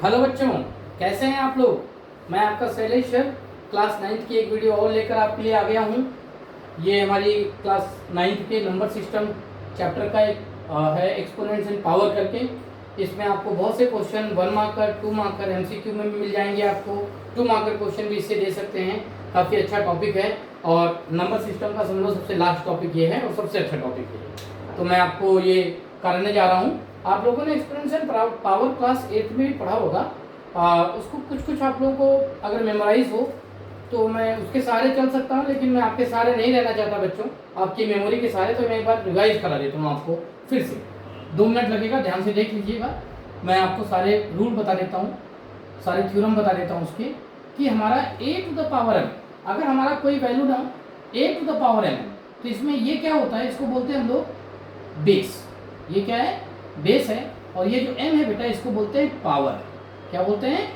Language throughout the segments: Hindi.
हेलो बच्चों, कैसे हैं आप लोग। मैं आपका शैलेश क्लास 9th की एक वीडियो और लेकर आपके लिए आ गया हूं। ये हमारी क्लास 9th के नंबर सिस्टम चैप्टर का एक है एक्सपोनेंट्स एंड पावर करके। इसमें आपको बहुत से क्वेश्चन 1 मार्कर 2 मार्कर MCQ में भी मिल जाएंगे। आपको 2 मार्कर क्वेश्चन भी इससे दे सकते हैं। काफ़ी अच्छा टॉपिक है और नंबर सिस्टम का समझो सबसे लास्ट टॉपिक ये है और सबसे अच्छा टॉपिक है। तो मैं आपको ये कराने जा रहा हूँ। आप लोगों ने एक्सपोनेंट्स एंड पावर क्लास 8 में भी पढ़ा होगा। उसको कुछ आप लोगों को अगर मेमोराइज हो तो मैं उसके सहारे चल सकता हूँ, लेकिन मैं आपके सहारे नहीं रहना चाहता बच्चों, आपकी मेमोरी के सहारे। तो मैं एक बार रिवाइज करा देता हूँ आपको फिर से। 2 मिनट लगेगा, ध्यान से देख लीजिएगा। मैं आपको सारे रूल बता देता हूँ, सारे थ्योरम बता देता हूँ उसके, कि हमारा a to the power m, अगर हमारा कोई वैल्यू ना a to the power m, तो इसमें ये क्या होता है, इसको बोलते हैं हम लोग बेस। ये क्या है, बेस है। और ये जो m है बेटा, इसको बोलते हैं पावर। क्या बोलते हैं,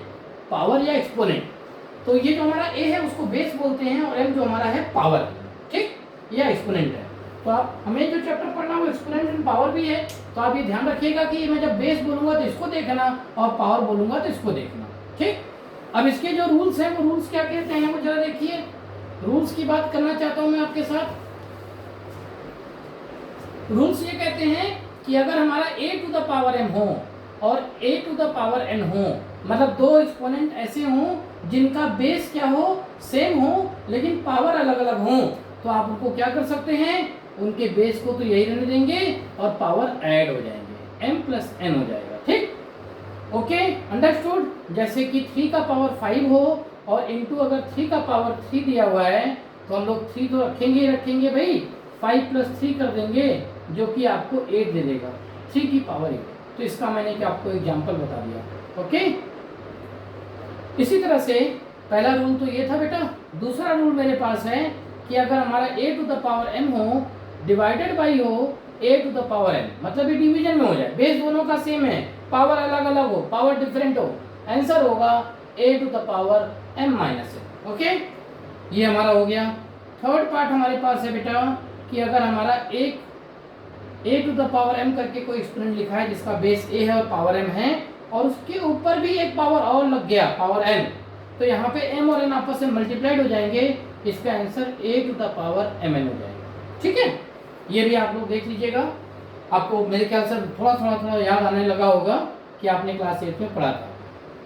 पावर या एक्सपोनेंट। तो ये जो हमारा a है उसको बेस बोलते हैं और m जो हमारा है पावर, ठीक, या एक्सपोनेंट है। तो आप हमें जो चैप्टर पढ़ना वो एक्सपोनेंट एंड पावर भी है। तो आप ये ध्यान रखिएगा कि मैं जब बेस बोलूंगा तो इसको देखना और पावर बोलूंगा तो इसको देखना, ठीक। अब इसके जो रूल्स हैं वो रूल्स क्या कहते हैं वो जरा देखिए। रूल्स की बात करना चाहता हूं मैं आपके साथ। रूल्स ये कहते हैं कि अगर हमारा a to the power m हो और a to the power n हो, मतलब दो एक्सपोनेंट ऐसे हों जिनका बेस क्या हो, सेम हो, लेकिन पावर अलग अलग हो, तो आप उनको क्या कर सकते हैं, उनके बेस को तो यही रहने देंगे और पावर ऐड हो जाएंगे, m प्लस n हो जाएगा, ठीक। Okay, understood. जैसे कि 3 का पावर 5 हो और इंटू अगर 3 का पावर 3 दिया हुआ है तो हम लोग 3 तो रखेंगे ही रखेंगे भाई, 5 प्लस 3 कर देंगे जो कि आपको 8 दे देगा, 3 की पावर 8। तो इसका मैंने क्या आपको एग्जांपल बता दिया। ओके, इसी तरह से पहला रूल तो ये था बेटा। दूसरा रूल मेरे पास है कि अगर हमारा a to the power m हो डिवाइडेड बाई हो a to the power n, मतलब ये डिवीजन में हो जाए, बेस दोनों का सेम है, पावर अलग अलग हो, पावर डिफरेंट हो, आंसर होगा a to the power m minus n। Okay, ये हमारा हो गया। थर्ड पार्ट हमारे पास है बेटा कि अगर हमारा एक a to the power m करके कोई एक्सपोनेंट लिखा है जिसका बेस a है और पावर m है और उसके ऊपर भी एक पावर और लग गया, पावर n, तो यहाँ पे m और n आपस में मल्टीप्लाइड हो जाएंगे, इसका answer a to the power mn हो जाएगा, ठीक है। ये भी आप लोग देख लीजिएगा। आपको मेरे ख्याल से थोड़ा याद आने लगा होगा कि आपने क्लास 8 में पढ़ा था।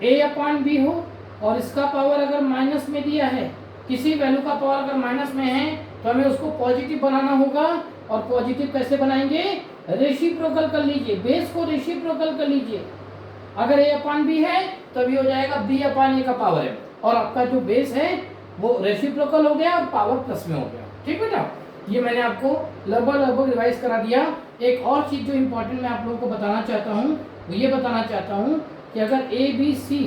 a अपॉन b हो और इसका पावर अगर माइनस में दिया है, किसी वैल्यू का पावर अगर माइनस में है तो हमें उसको पॉजिटिव बनाना होगा। और पॉजिटिव कैसे बनाएंगे, रेसिप्रोकल कर लीजिए, बेस को रेसिप्रोकल कर लीजिए। अगर a अपॉन b है तो अभी हो जाएगा b अपॉन a का पावर है और आपका जो बेस है वो रेसिप्रोकल हो गया और पावर प्लस में हो गया, ठीक बेटा। ये मैंने आपको लगभग रिवाइज करा दिया। एक और चीज जो इंपॉर्टेंट मैं आप लोगों को बताना चाहता हूँ वो ये बताना चाहता हूँ कि अगर a b c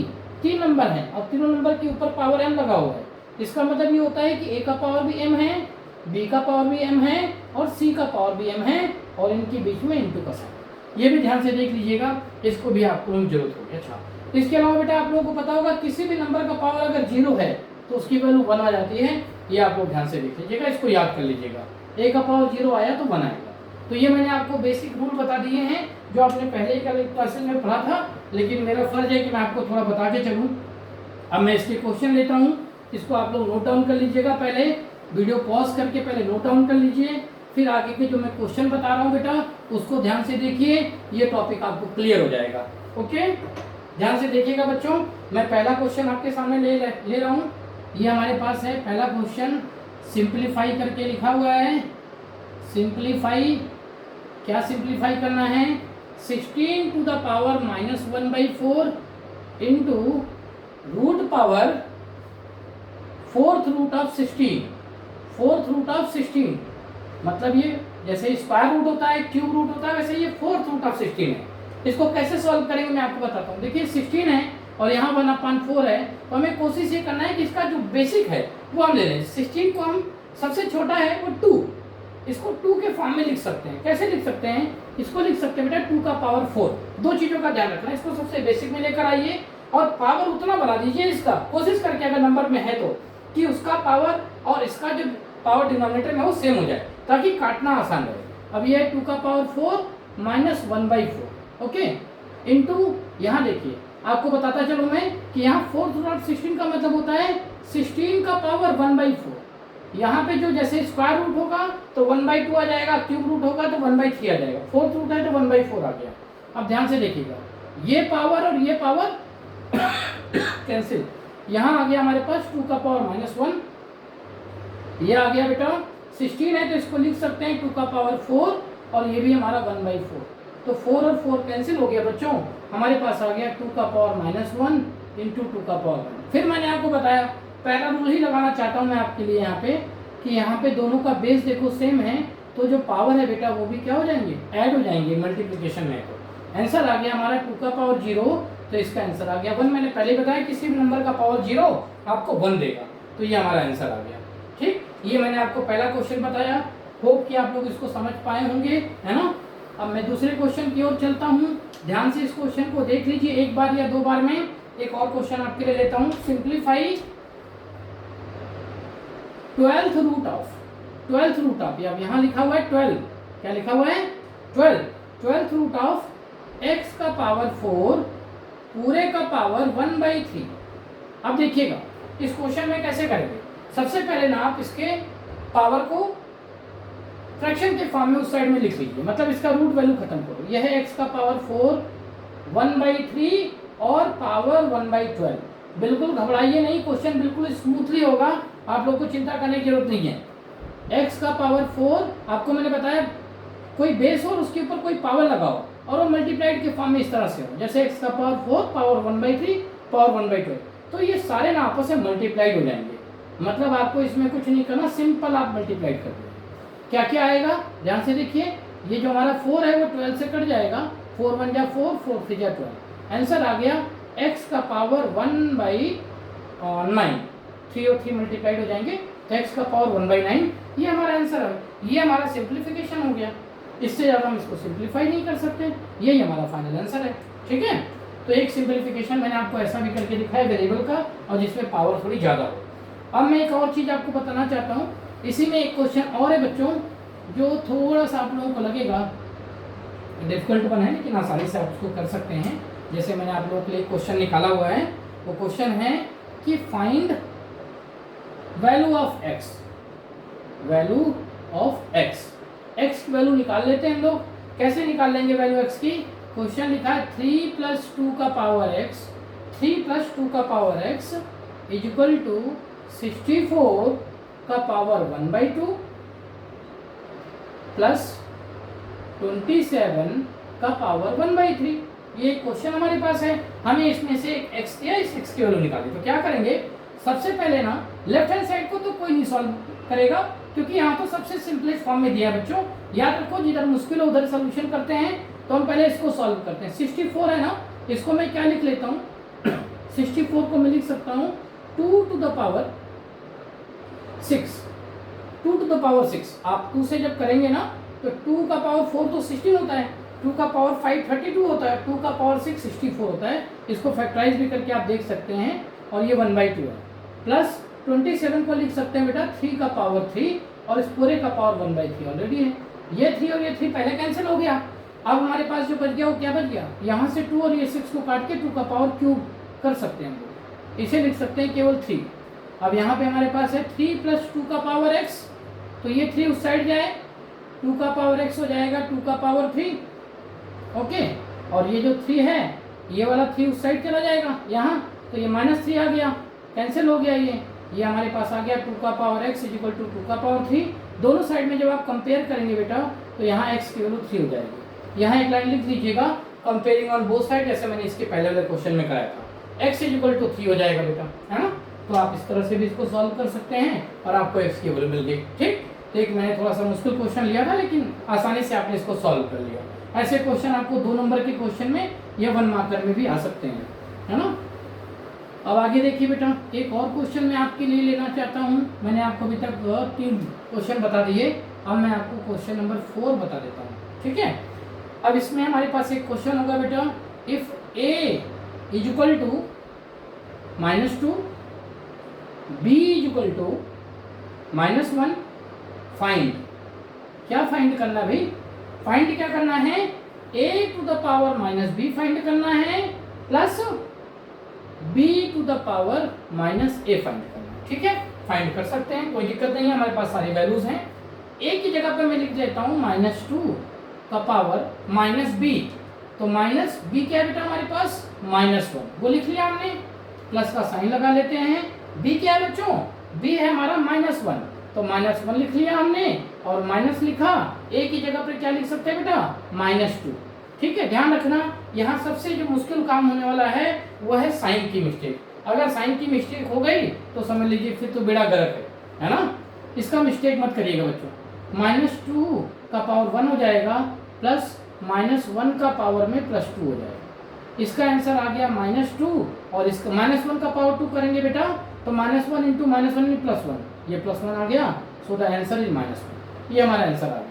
3 नंबर हैं और तीनों नंबर के ऊपर पावर m लगा हुआ है, इसका मतलब ये होता है कि a का पावर भी m है, b का पावर भी m है और c का पावर भी m है और इनके बीच में इंटू का साइन। ये भी ध्यान से देख लीजिएगा, इसको भी आपको जरूरत होगी। अच्छा, इसके अलावा बेटा आप लोगों को पता होगा किसी भी नंबर का पावर अगर 0 है तो उसकी वैल्यू 1 आ जाती है। ये आप लोग ध्यान से देख लीजिएगा, इसको याद कर लीजिएगा। a का पावर 0 आया तो 1 आएगा। तो ये मैंने आपको बेसिक रूल बता दिए हैं जो आपने पहले ही क्लासेस में पढ़ा था, लेकिन मेरा फर्ज है कि मैं आपको थोड़ा बता के चलूँ। अब मैं इसके क्वेश्चन लेता हूँ, इसको आप लोग नोट डाउन कर लीजिएगा। पहले वीडियो पॉज करके पहले नोट डाउन कर लीजिए, फिर आगे के जो मैं क्वेश्चन बता रहा हूँ बेटा उसको ध्यान से देखिए, ये टॉपिक आपको क्लियर हो जाएगा। ओके, ध्यान से देखिएगा बच्चों। मैं पहला क्वेश्चन आपके सामने ले रहा हूँ। ये हमारे पास है पहला क्वेश्चन, सिंप्लीफाई करके लिखा हुआ है। सिंप्लीफाई, क्या सिंप्लीफाई करना है, 16 to the power -1/4 into root power fourth root of 16। मतलब ये जैसे स्क्वायर रूट होता है, क्यूब रूट होता है, वैसे ये फोर्थ रूट ऑफ 16 है। इसको कैसे सॉल्व करेंगे मैं आपको बताता हूँ। देखिए 16 है और यहाँ 1/4 है, तो हमें कोशिश ये करना है कि इसका जो बेसिक है वो हम ले लें। 16 को हम सबसे छोटा है वो 2, इसको 2 के फॉर्म में लिख सकते हैं। कैसे लिख सकते हैं, इसको लिख सकते हैं बेटा 2 का पावर 4। दो चीज़ों का ध्यान रखना, इसको सबसे बेसिक में लेकर आइए और पावर उतना बना दीजिए इसका, कोशिश करके अगर नंबर में है तो, कि उसका पावर और इसका जो पावर डिनोमिनेटर में वो सेम हो जाए ताकि काटना आसान रहे। अब ये 2 का पावर 4 -1/4, ओके, इंटू यहाँ देखिए आपको बताता चलूँ मैं कि यहाँ 4/16 का मतलब होता है 16 का पावर 1/4। यहाँ पे जो जैसे स्क्वायर रूट होगा तो 1/2 आ जाएगा, क्यूब रूट होगा तो 1/3 आ जाएगा, फोर्थ रूट है तो 1/4 आ गया। अब ध्यान से देखिएगा, ये पावर और ये पावर कैंसिल, यहाँ आ गया हमारे पास 2 का पावर -1, ये आ गया बेटा 16 है तो इसको लिख सकते हैं 2 का पावर 4 और ये भी हमारा 1/4, तो 4 और 4 कैंसिल हो गया बच्चों, हमारे पास आ गया 2 का पावर -1 इंटू 2 का पावर 1। फिर मैंने आपको बताया पहला रूल ही लगाना चाहता हूँ मैं आपके लिए यहाँ पे कि यहाँ पे दोनों का बेस देखो सेम है, तो जो पावर है बेटा वो भी क्या हो जाएंगे, ऐड हो जाएंगे मल्टीप्लिकेशन में। तो आंसर आ गया हमारा 2 का पावर 0, तो इसका आंसर आ गया 1। मैंने पहले बताया किसी भी नंबर का पावर 0 आपको 1 देगा, तो ये हमारा आंसर आ गया। ठीक, ये मैंने आपको पहला क्वेश्चन बताया, होप कि आप लोग इसको समझ पाए होंगे, है ना। अब मैं दूसरे क्वेश्चन की ओर चलता हूँ, ध्यान से इस क्वेश्चन को देख लीजिए एक बार या 2 बार में। एक और क्वेश्चन आपके लिए लेता हूँ, सिंप्लीफाई 12th रूट ऑफ, यहाँ लिखा हुआ है 12, क्या लिखा हुआ है 12th रूट ऑफ x का पावर 4 पूरे का पावर 1/3। अब देखिएगा इस क्वेश्चन में कैसे करेंगे। सबसे पहले ना आप इसके पावर को फ्रैक्शन के फॉर्म में उस साइड में लिख लीजिए, मतलब इसका रूट वैल्यू खत्म करो। यह है x का पावर 4 1/3 और पावर 1/12। बिल्कुल घबराइए नहीं, क्वेश्चन बिल्कुल स्मूथली होगा, आप लोग को चिंता करने की जरूरत नहीं है। x का पावर 4 आपको मैंने बताया कोई बेस हो और उसके ऊपर कोई पावर लगाओ और वो मल्टीप्लाइड के फॉर्म में इस तरह से हो, जैसे x का पावर 4 पावर 1/3 पावर 1/12, तो ये सारे ना आपस में मल्टीप्लाइड हो जाएंगे। मतलब आपको इसमें कुछ नहीं करना, सिंपल आप मल्टीप्लाइड कर दो। क्या क्या आएगा ध्यान से देखिए, ये जो हमारा 4 है वो 12 से कट जाएगा, 4 1 जा 4, 4 3 जा 12। आंसर आ गया x का पावर 1/9, 3 और 3 मल्टीप्लाइड हो जाएंगे तो x का पावर 1/9, ये हमारा आंसर है। ये हमारा सिंप्लीफिकेशन हो गया, इससे ज़्यादा हम इसको सिंप्लीफाई नहीं कर सकते, यही हमारा फाइनल आंसर है। ठीक है, तो एक सिंप्लीफिकेशन मैंने आपको ऐसा भी करके दिखाया वेरिएबल का, और जिसमें पावर थोड़ी ज़्यादा हो। अब मैं एक और चीज़ आपको बताना चाहता हूँ, इसी में एक क्वेश्चन और है बच्चों जो थोड़ा सा आप लोगों को लगेगा डिफिकल्ट बना है, लेकिन आसानी से आप उसको कर सकते हैं। जैसे मैंने आप लोगों के लिए क्वेश्चन निकाला हुआ है, वो क्वेश्चन है कि find value of x, x की वैल्यू निकाल लेते हैं हम लोग। कैसे निकाल लेंगे वैल्यू x की? क्वेश्चन लिखा है 3 + 2 का पावर x, 3 + 2 का power x is equal to 64 का पावर 1/2 प्लस 27 का पावर 1/3। ये क्वेश्चन हमारे पास है, हमें इसमें से एक x दिया, इस x की वैल्यू निकाली। तो क्या करेंगे, सबसे पहले ना लेफ्ट हैंड साइड को तो कोई नहीं सॉल्व करेगा, क्योंकि यहाँ तो सबसे सिंपलेस्ट फॉर्म में दिया है बच्चों। याद रखो जिधर मुश्किल है उधर सोल्यूशन करते हैं, तो हम पहले इसको सॉल्व करते हैं। 64 है ना, इसको मैं क्या लिख लेता हूँ 64 को मैं लिख सकता हूँ 2 to the power 6, 2 to the power 6। आप 2 से जब करेंगे ना तो 2 का पावर 4 तो 16 होता है, 2 का पावर 5 32 होता है, 2 का पावर 6 64 होता है। इसको फैक्टराइज भी करके आप देख सकते हैं, और ये 1/2 है। प्लस 27 को लिख सकते हैं बेटा 3 का पावर 3, और इस पूरे का पावर 1/3 ऑलरेडी है। ये 3 और ये 3 पहले कैंसिल हो गया। अब हमारे पास जो बच गया वो क्या बच गया, यहाँ से 2 और ये 6 को काट के 2 का पावर क्यूब कर सकते हैं हम लोग, इसे लिख सकते हैं केवल 3। अब यहाँ पे हमारे पास है 3 + 2 का पावर x, तो ये 3 उस साइड जाए, 2 का पावर x हो जाएगा 2 का पावर 3, ओके। और ये जो 3 है ये वाला 3 उस साइड चला जाएगा यहाँ, तो ये -3 आ गया, कैंसिल हो गया। ये हमारे पास आ गया 2 का power x is equal to 2 का पावर 3। दोनों साइड में जब आप कंपेयर करेंगे बेटा तो यहाँ x की वैल्यू 3 हो जाएगी। यहाँ एक लाइन लिख दीजिएगा, कंपेयरिंग ऑन बोथ साइड, जैसे मैंने इसके पहले वाले क्वेश्चन में कराया था। x इज इक्वल टू 3 हो जाएगा बेटा, है ना। तो आप इस तरह से भी इसको सॉल्व कर सकते हैं और आपको x की वैल्यू मिल गई। ठीक, तो एक मैंने थोड़ा सा मुश्किल क्वेश्चन लिया था, लेकिन आसानी से आपने इसको सॉल्व कर लिया। ऐसे क्वेश्चन आपको 2 नंबर के क्वेश्चन में या 1 मार्कर में भी आ सकते हैं, है ना। अब आगे देखिए बेटा, एक और क्वेश्चन मैं आपके लिए लेना चाहता हूँ। मैंने आपको अभी तक 3 क्वेश्चन बता दिए, अब मैं आपको क्वेश्चन नंबर 4 बता देता हूँ। ठीक है, अब इसमें हमारे पास एक क्वेश्चन होगा बेटा, if a is equal to -2 b is equal to -1, find. क्या फाइंड करना भाई, फाइंड क्या करना है, a to the power -b find करना है, plus b to the power minus a find करना। ठीक है, फाइंड कर सकते हैं, कोई दिक्कत नहीं है, हमारे पास सारी वैल्यूज हैं। a की जगह पे मैं लिख देता हूँ -2 का पावर -b, तो -b क्या है बेटा हमारे पास -1, वो लिख लिया हमने, प्लस का साइन लगा लेते हैं। b क्या है बच्चों, b है हमारा -1, तो -1 लिख लिया हमने और माइनस लिखा, a की जगह पर क्या लिख सकते हैं बेटा -2। ठीक है, ध्यान रखना यहाँ सबसे जो मुश्किल काम होने वाला है वो है साइन की मिस्टेक। अगर साइन की मिस्टेक हो गई तो समझ लीजिए फिर तो बेड़ा गर्क है ना, इसका मिस्टेक मत करिएगा बच्चों। -2 का पावर 1 हो जाएगा प्लस -1 का पावर में +2 हो जाएगा, इसका आंसर आ गया -2, और इसका -1 का पावर 2 करेंगे बेटा तो -1 × -1 +1, ये +1 आ गया, सो द आंसर इज -1। ये हमारा आंसर आ गया।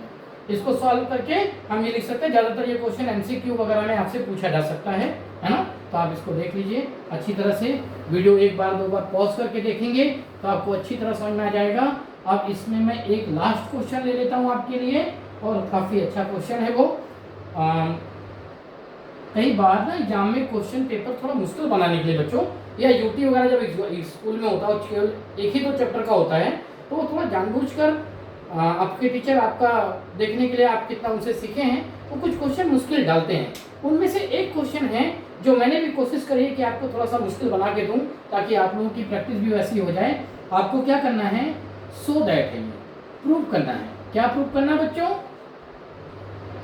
इसको सॉल्व करके हम ये लिख सकते हैं, ज़्यादातर ये क्वेश्चन एमसीक्यू वगैरह में आपसे पूछा जा सकता है ना, तो आप इसको देख लीजिए अच्छी तरह से, वीडियो एक बार दो बार पॉज करके देखेंगे तो आपको अच्छी तरह समझ में आ जाएगा। अब इसमें मैं एक लास्ट क्वेश्चन ले लेता हूँ आपके लिए, और काफ़ी अच्छा क्वेश्चन है वो। कई बार ना एग्जाम में क्वेश्चन पेपर थोड़ा मुश्किल बनाने के लिए बच्चों, या यूटी वगैरह जब स्कूल में होता है केवल एक ही दो चैप्टर का होता है, तो वो थोड़ा जानबूझकर आपके टीचर आपका देखने के लिए आप कितना उनसे सीखे हैं, वो कुछ क्वेश्चन मुश्किल डालते हैं। उनमें से एक क्वेश्चन है जो मैंने भी कोशिश करी है कि आपको थोड़ा सा मुश्किल बना के दूं, ताकि आप लोगों की प्रैक्टिस भी वैसी हो जाए। आपको क्या करना है, सो दैट है, प्रूव करना है। क्या प्रूव करना है बच्चों,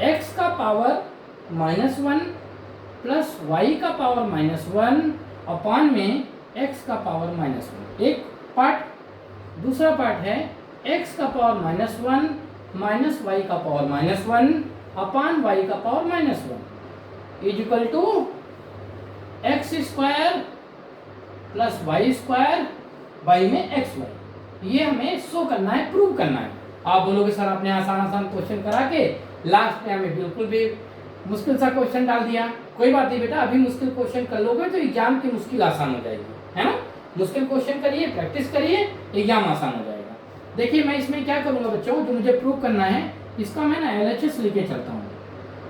x का पावर -1 प्लस y का पावर -1 अपान में x का पावर -1, एक पार्ट। दूसरा पार्ट है x का पावर -1 माइनस y का पावर -1 अपान y का power -1 is equal to x² plus y² y में xy। ये हमें शो करना है, प्रूव करना है। आप बोलोगे सर आपने आसान आसान क्वेश्चन करा के लास्ट में हमें बिल्कुल भी मुश्किल सा क्वेश्चन डाल दिया। कोई बात नहीं बेटा, अभी मुश्किल क्वेश्चन कर लोगे तो एग्जाम की मुश्किल आसान हो जाएगी, है ना। मुश्किल क्वेश्चन करिए, प्रैक्टिस करिए, एग्जाम आसान हो जाएगा। देखिए मैं इसमें क्या करूंगा बच्चों, जो मुझे प्रूव करना है इसका मैं ना LHS लेके चलता हूँ,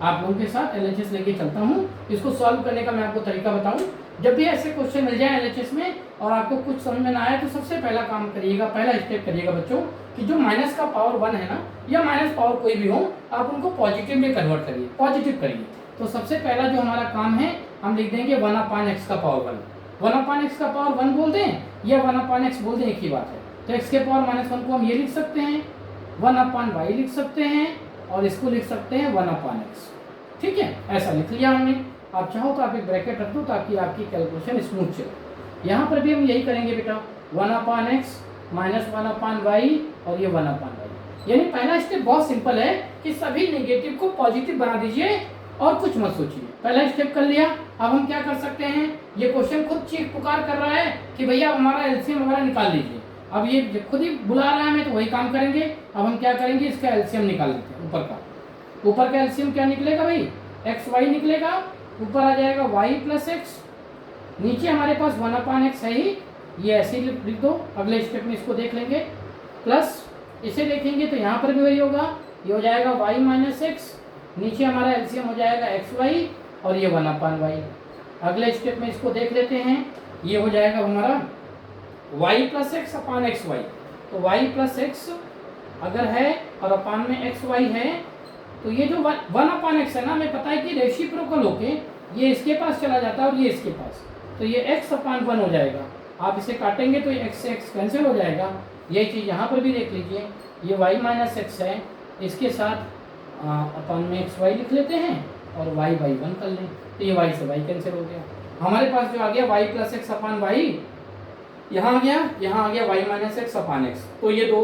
आप लोगों के साथ LHS लेके चलता हूँ। इसको सॉल्व करने का मैं आपको तरीका बताऊँ। जब भी ऐसे क्वेश्चन मिल जाए LHS में और आपको कुछ समझ में ना आए, तो सबसे पहला काम करिएगा, पहला स्टेप करिएगा बच्चों, कि जो माइनस का पावर 1 है ना, या माइनस पावर कोई भी हो, आप उनको पॉजिटिव में कन्वर्ट करिए, पॉजिटिव करिए। तो सबसे पहला जो हमारा काम है, हम लिख देंगे 1/x का पावर 1। 1/x का पावर 1 बोल दें या 1/x बोल दें, एक ही बात है। तो x के पावर -1 को हम ये लिख सकते हैं, 1/y लिख सकते हैं, और इसको लिख सकते हैं 1/x। ठीक है, ऐसा लिख लिया हमने। आप चाहो तो आप एक ब्रैकेट रख दो ताकि आपकी कैलकुलेशन स्मूथ चले। यहाँ पर भी हम यही करेंगे बेटा, 1/x माइनस 1/y और ये 1/y। यानी पहला स्टेप बहुत सिंपल है कि सभी नेगेटिव को पॉजिटिव बना दीजिए और कुछ मत सोचिए। पहला स्टेप कर लिया। अब हम क्या कर सकते हैं, ये क्वेश्चन खुद चीख पुकार कर रहा है कि भैया हमारा एलसीएम वगैरह निकाल लीजिए। अब ये खुद ही बुला रहा है हमें, तो वही काम करेंगे। अब हम क्या करेंगे, इसका एलसीएम निकाल लेते हैं। ऊपर का एलसीएम क्या निकलेगा भाई, xy निकलेगा, ऊपर आ जाएगा y प्लस x, नीचे हमारे पास 1/x है ही, ये ऐसे ही लिख दो। अगले स्टेप में इसको देख लेंगे, प्लस इसे देखेंगे तो यहाँ पर भी वही होगा, ये हो जाएगा y माइनस एक्स, नीचे हमारा एलसीएम हो जाएगा xy और ये 1/y। अगले स्टेप में इसको देख लेते हैं, ये हो जाएगा हमारा y प्लस एक्स अपान xy। तो y प्लस एक्स अगर है और अपान में xy है, तो ये जो 1/x है ना, हमें पता है कि रेसिप्रोकल होके ये इसके पास चला जाता है और ये इसके पास, तो ये x/1 हो जाएगा। आप इसे काटेंगे तो x से x कैंसिल हो जाएगा। यही चीज़ यहाँ पर भी देख लीजिए, ये y माइनस एक्स है, इसके साथ अपान में xy लिख लेते हैं और y/1 कर लें, तो ये y से y कैंसिल हो गया। हमारे पास जो आ गया y plus x upon y, यहाँ आ गया, यहाँ आ गया y माइनस एक्स अपान एक्स। तो ये दो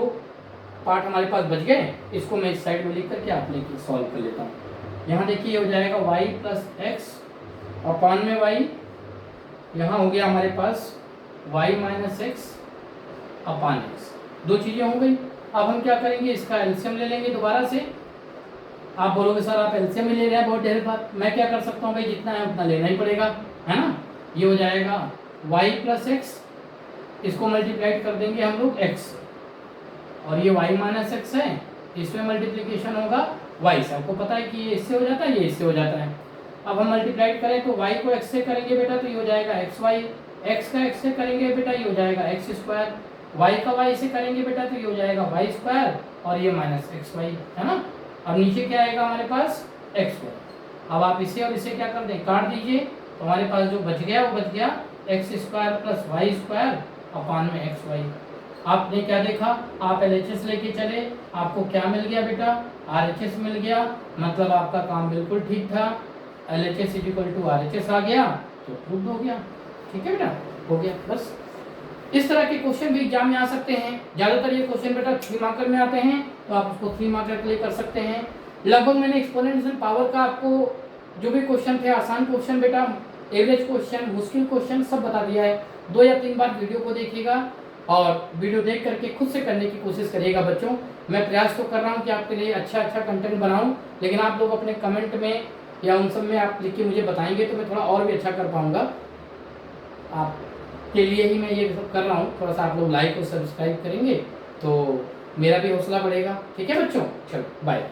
पार्ट हमारे पास बच गए। इसको मैं इस साइड में लिख करके आप लेके सॉल्व कर लेता हूँ। यहाँ देखिए हो जाएगा y प्लस एक्स अपान में y, यहाँ हो गया हमारे पास y माइनस एक्स अपान एक्स। दो चीज़ें हो गई। अब हम क्या करेंगे, इसका एलसीएम ले लेंगे दोबारा से। आप बोलोगे सर आप एलसीएम ही ले रहे हैं बहुत ढेर बात, मैं क्या कर सकता हूँ भाई, जितना है उतना लेना ही पड़ेगा, है ना। ये हो जाएगा y प्लस एक्स, इसको मल्टीप्लाइड कर देंगे हम लोग x, और ये y माइनस एक्स है, इसमें मल्टीप्लीकेशन होगा y से। आपको पता है कि ये इससे हो जाता है, ये इससे हो जाता है। अब हम मल्टीप्लाई करें तो y को x से करेंगे बेटा तो ये हो जाएगा xy, x का x से करेंगे बेटा ये हो जाएगा x स्क्वायर, y का y से करेंगे बेटा तो ये हो जाएगा y स्क्वायर और ये माइनस xy, है ना। अब नीचे क्या आएगा हमारे पास x स्क्वायर। अब आप इसे और इसे क्या कर दें, काट दीजिए, तो हमारे पास जो बच गया वो बच गया x square plus y square upon में xy। आपने क्या देखा, आप LHS लेके चले, आपको क्या मिल गया बेटा, RHS मिल गया, मतलब आपका काम बिल्कुल ठीक था। LHS इक्वल टू RHS आ गया तो प्रूव हो गया। ठीक है बेटा, हो गया। बस इस तरह के क्वेश्चन भी एग्जाम में आ सकते हैं। ज़्यादातर ये क्वेश्चन बेटा 3 मार्कर में आते हैं, तो आप उसको 3 मार्कर के लिए कर सकते हैं। लगभग मैंने एक्सपोनेंशियल पावर का आपको जो भी क्वेश्चन थे, आसान क्वेश्चन बेटा, एवरेज क्वेश्चन, मुश्किल क्वेश्चन सब बता दिया है। 2 या 3 बार वीडियो को देखिएगा और वीडियो देख करके खुद से करने की कोशिश करिएगा बच्चों। मैं प्रयास तो कर रहा हूँ कि आपके लिए अच्छा कंटेंट बनाऊँ, लेकिन आप लोग अपने कमेंट में या उन सब में आप लिख के मुझे बताएंगे तो मैं थोड़ा और भी अच्छा कर पाऊँगा। आपके लिए ही मैं ये सब कर रहा हूँ। थोड़ा सा आप लोग लाइक और सब्सक्राइब करेंगे तो मेरा भी हौसला बढ़ेगा। ठीक है बच्चों, चलो बाय।